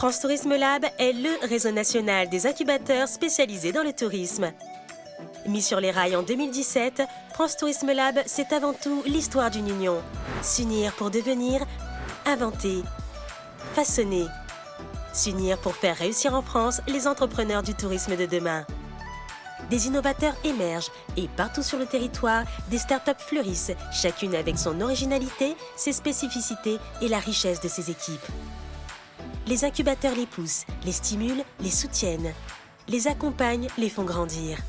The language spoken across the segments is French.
France Tourisme Lab est le réseau national des incubateurs spécialisés dans le tourisme. Mis sur les rails en 2017, France Tourisme Lab, c'est avant tout l'histoire d'une union. S'unir pour devenir, inventer, façonner. S'unir pour faire réussir en France les entrepreneurs du tourisme de demain. Des innovateurs émergent et partout sur le territoire, des startups fleurissent, chacune avec son originalité, ses spécificités et la richesse de ses équipes. Les incubateurs les poussent, les stimulent, les soutiennent, les accompagnent, les font grandir.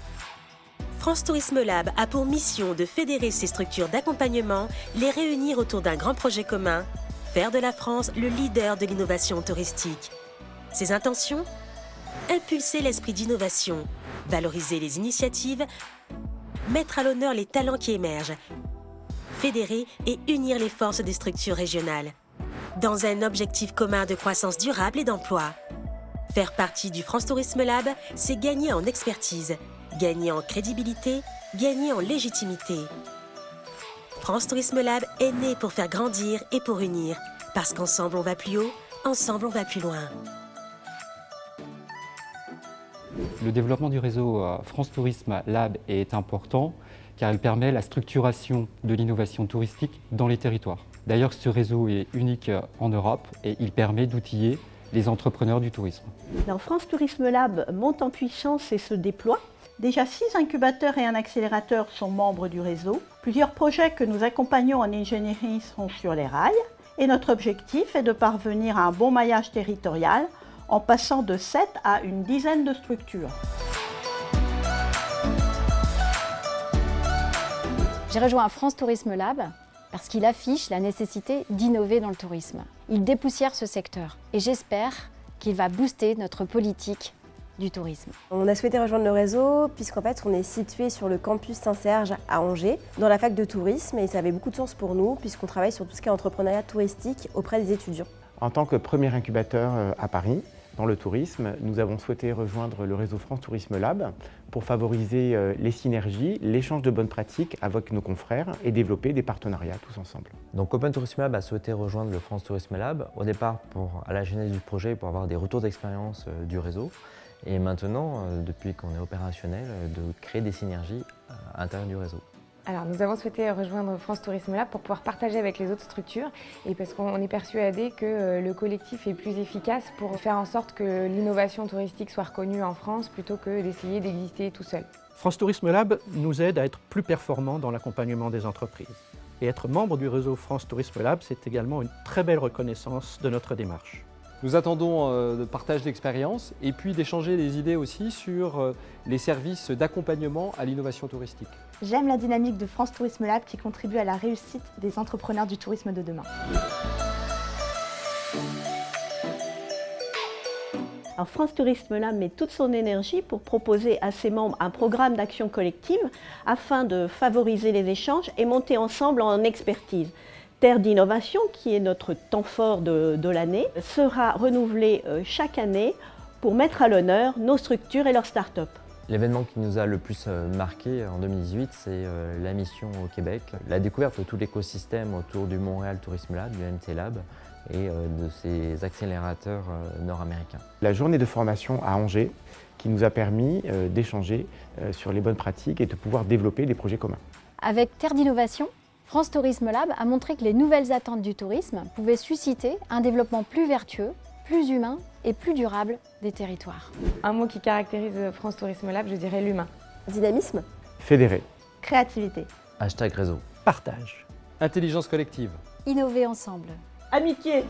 France Tourisme Lab a pour mission de fédérer ces structures d'accompagnement, les réunir autour d'un grand projet commun, faire de la France le leader de l'innovation touristique. Ses intentions ? Impulser l'esprit d'innovation, valoriser les initiatives, mettre à l'honneur les talents qui émergent, fédérer et unir les forces des structures régionales. Dans un objectif commun de croissance durable et d'emploi. Faire partie du France Tourisme Lab, c'est gagner en expertise, gagner en crédibilité, gagner en légitimité. France Tourisme Lab est né pour faire grandir et pour unir. Parce qu'ensemble on va plus haut, ensemble on va plus loin. Le développement du réseau France Tourisme Lab est important car il permet la structuration de l'innovation touristique dans les territoires. D'ailleurs, ce réseau est unique en Europe et il permet d'outiller les entrepreneurs du tourisme. Alors, France Tourisme Lab monte en puissance et se déploie. Déjà 6 incubateurs et un accélérateur sont membres du réseau. Plusieurs projets que nous accompagnons en ingénierie sont sur les rails. Et notre objectif est de parvenir à un bon maillage territorial en passant de 7 à une dizaine de structures. J'ai rejoint France Tourisme Lab parce qu'il affiche la nécessité d'innover dans le tourisme. Il dépoussière ce secteur et j'espère qu'il va booster notre politique du tourisme. On a souhaité rejoindre le réseau puisqu'en fait on est situé sur le campus Saint-Serge à Angers, dans la fac de tourisme, et ça avait beaucoup de sens pour nous puisqu'on travaille sur tout ce qui est entrepreneuriat touristique auprès des étudiants. En tant que premier incubateur à Paris, dans le tourisme, nous avons souhaité rejoindre le réseau France Tourisme Lab pour favoriser les synergies, l'échange de bonnes pratiques avec nos confrères et développer des partenariats tous ensemble. Donc Open Tourisme Lab a souhaité rejoindre le France Tourisme Lab au départ à la genèse du projet pour avoir des retours d'expérience du réseau et maintenant, depuis qu'on est opérationnel, de créer des synergies à l'intérieur du réseau. Alors, nous avons souhaité rejoindre France Tourisme Lab pour pouvoir partager avec les autres structures et parce qu'on est persuadé que le collectif est plus efficace pour faire en sorte que l'innovation touristique soit reconnue en France plutôt que d'essayer d'exister tout seul. France Tourisme Lab nous aide à être plus performants dans l'accompagnement des entreprises. Et être membre du réseau France Tourisme Lab, c'est également une très belle reconnaissance de notre démarche. Nous attendons de partage d'expériences et puis d'échanger les idées aussi sur les services d'accompagnement à l'innovation touristique. J'aime la dynamique de France Tourisme Lab qui contribue à la réussite des entrepreneurs du tourisme de demain. Alors, France Tourisme Lab met toute son énergie pour proposer à ses membres un programme d'action collective afin de favoriser les échanges et monter ensemble en expertise. Terre d'innovation, qui est notre temps fort de l'année, sera renouvelée chaque année pour mettre à l'honneur nos structures et leurs startups. L'événement qui nous a le plus marqué en 2018, c'est la mission au Québec, la découverte de tout l'écosystème autour du Montréal Tourisme Lab, du MT Lab et de ses accélérateurs nord-américains. La journée de formation à Angers qui nous a permis d'échanger sur les bonnes pratiques et de pouvoir développer des projets communs. Avec Terre d'innovation, France Tourisme Lab a montré que les nouvelles attentes du tourisme pouvaient susciter un développement plus vertueux, plus humain et plus durable des territoires. Un mot qui caractérise France Tourisme Lab, je dirais l'humain. Dynamisme. Fédérer. Créativité. #réseau. Partage. Intelligence collective. Innover ensemble. Amitié.